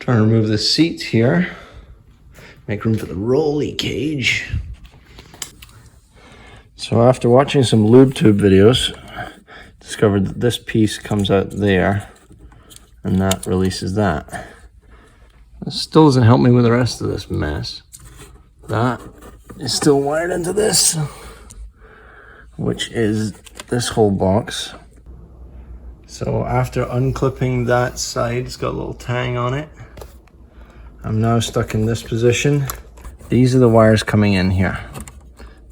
Trying to remove the seat here. Make room for the rolly cage. So after watching some lube tube videos, discovered that this piece comes out there and that releases that. It still doesn't help me with the rest of this mess. That is still wired into this, which is this whole box. So after unclipping that side, it's got a little tang on it. I'm now stuck in this position. These are the wires coming in here.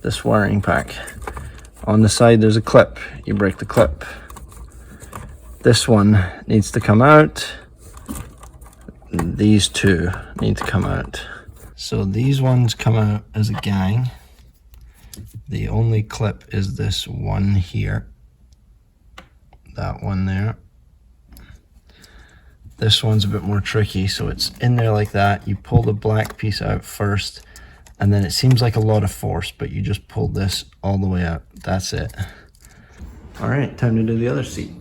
This wiring pack. On the side there's a clip. You break the clip. This one needs to come out. These two need to come out. So these ones come out as a gang. The only clip is this one here. That one there. This one's a bit more tricky, so it's in there like that. You pull the black piece out first, and then it seems like a lot of force, but you just pull this all the way out. That's it. All right, time to do the other seat.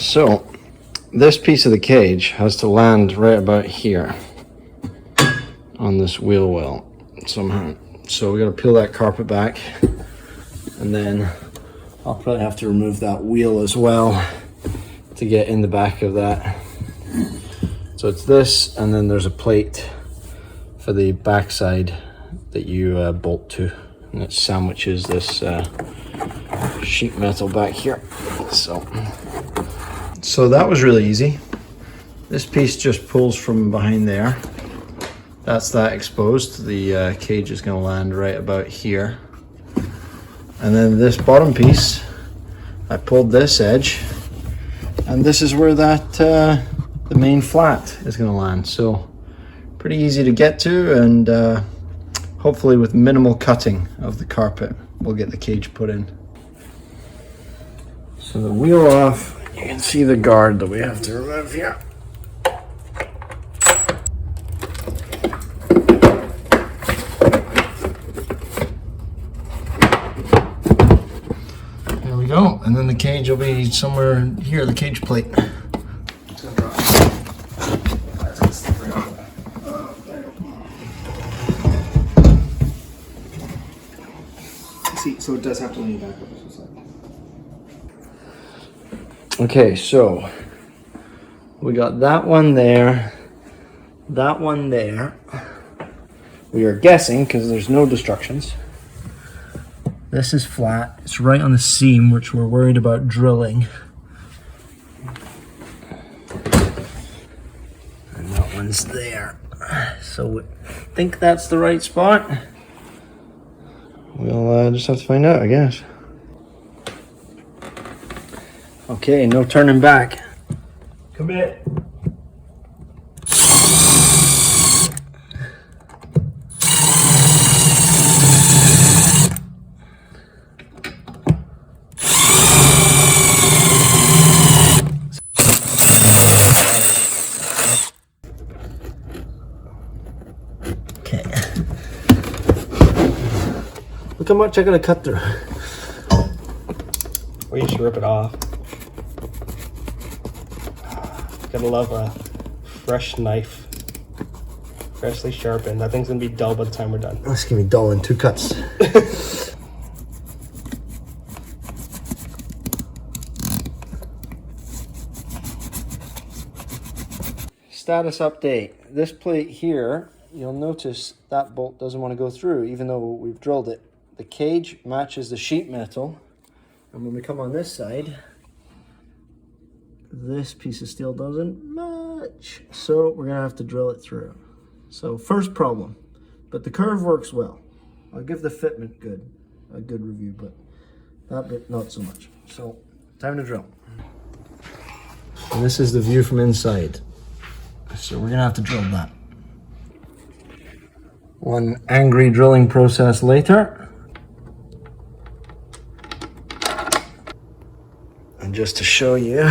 So this piece of the cage has to land right about here on this wheel well somehow. So we got to peel that carpet back, and then I'll probably have to remove that wheel as well to get in the back of that. So it's this, and then there's a plate for the backside that you bolt to, and it sandwiches this sheet metal back here. So that was really easy. This piece just pulls from behind there. That's that exposed. The cage is going to land right about here. And then this bottom piece, I pulled this edge, and this is where that the main flat is going to land. So pretty easy to get to, and hopefully with minimal cutting of the carpet, we'll get the cage put in. So the wheel off. You can see the guard that we have to remove here. There we go, and then the cage will be somewhere here, the cage plate. See, so it does have to lean back up. Okay, so we got that one there, that one there. We are guessing because there's no destructions. This is flat. It's right on the seam, which we're worried about drilling. And that one's there. So we think that's the right spot. We'll just have to find out, I guess. Okay, no turning back. Come in. Okay. Look how much I gotta cut through. Or you should rip it off. Gotta love a fresh knife. Freshly sharpened. That thing's gonna be dull by the time we're done. That's gonna be dull in 2 cuts. Status update. This plate here, you'll notice that bolt doesn't want to go through even though we've drilled it. The cage matches the sheet metal, and when we come on this side, this piece of steel doesn't match, so we're gonna have to drill it through. So first problem, but the curve works well. I'll give the fitment a good review, but that bit not so much. So time to drill. And this is the view from inside. So we're gonna have to drill that. One angry drilling process later. And just to show you,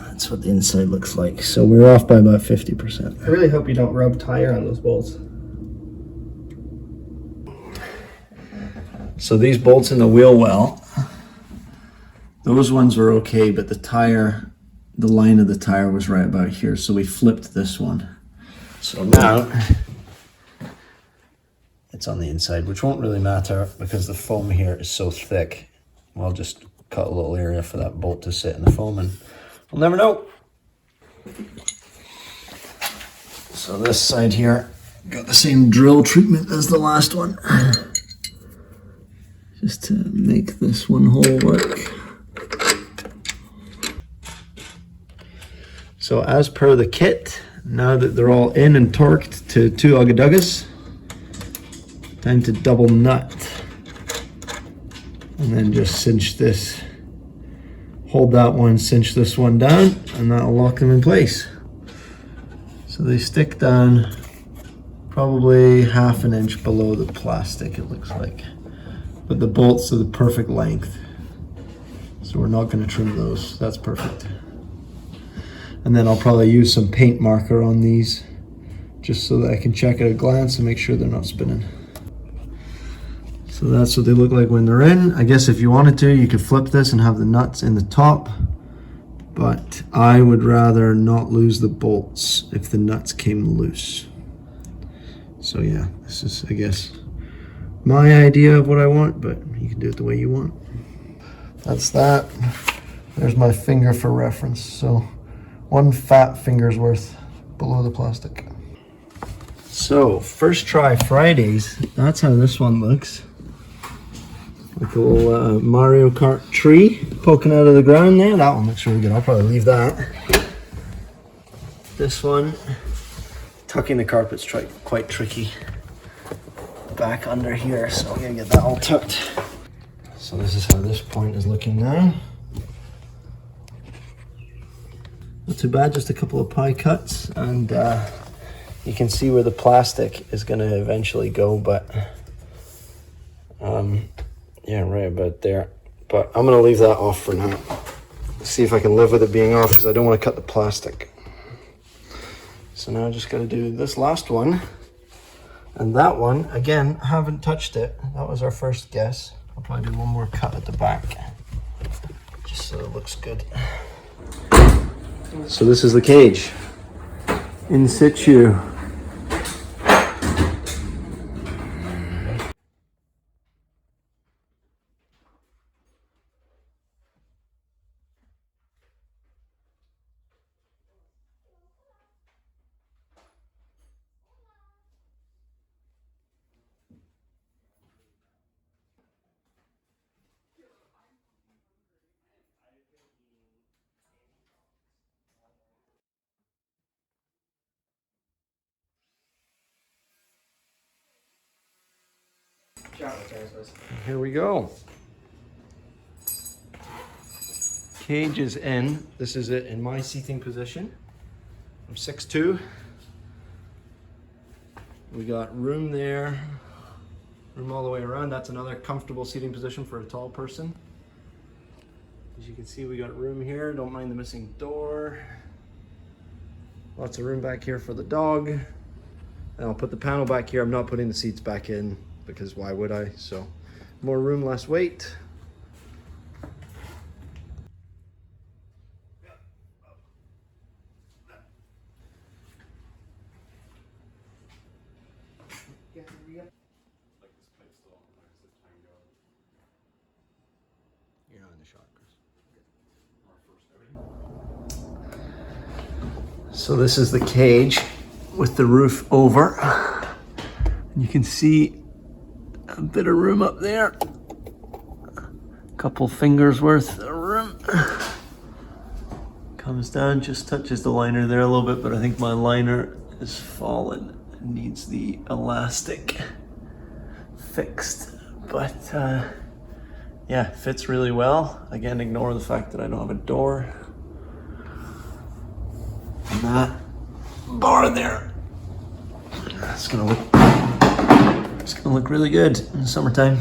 that's what the inside looks like. So we're off by about 50%. I really hope you don't rub tire on those bolts. So these bolts in the wheel well, those ones were okay, but the tire, the line of the tire was right about here. So we flipped this one. So now it's on the inside, which won't really matter because the foam here is so thick. I'll just cut a little area for that bolt to sit in the foam and we'll never know. So this side here got the same drill treatment as the last one, just to make this one hole work. So as per the kit, now that they're all in and torqued to 2 ugga-duggas, time to double nut. And then just cinch this, hold that one, cinch this one down, and that'll lock them in place. So they stick down probably 1/2 inch below the plastic, it looks like. But the bolts are the perfect length. So we're not going to trim those, that's perfect. And then I'll probably use some paint marker on these just so that I can check at a glance and make sure they're not spinning. So that's what they look like when they're in. I guess if you wanted to, you could flip this and have the nuts in the top, but I would rather not lose the bolts if the nuts came loose. So yeah, this is, I guess, my idea of what I want, but you can do it the way you want. That's that. There's my finger for reference. So 1 fat finger's worth below the plastic. So first try Fridays, that's how this one looks. Like a little Mario Kart tree poking out of the ground there. That one looks really good. I'll probably leave that. This one, tucking the carpet's quite tricky. Back under here, so I'm gonna get that all tucked. So this is how this point is looking now. Not too bad, just a couple of pie cuts, and you can see where the plastic is gonna eventually go, but yeah, right about there. But I'm gonna leave that off for now. See if I can live with it being off because I don't want to cut the plastic. So now I just gotta do this last one. And that one, again, haven't touched it. That was our first guess. I'll probably do one more cut at the back, just so it looks good. So this is the cage, in situ. Here we go. Cage is in. This is it in my seating position. I'm 6'2". We got room there, room all the way around. That's another comfortable seating position for a tall person. As you can see, we got room here. Don't mind the missing door. Lots of room back here for the dog. And I'll put the panel back here. I'm not putting the seats back in because why would I? So more room, less weight. You're not in the shot, Chris. So this is the cage with the roof over. And you can see a bit of room up there. A couple fingers worth of room. Comes down, just touches the liner there a little bit, but I think my liner is fallen. It needs the elastic fixed. But yeah, fits really well. Again, ignore the fact that I don't have a door. And that bar there, it's gonna look really good in the summertime.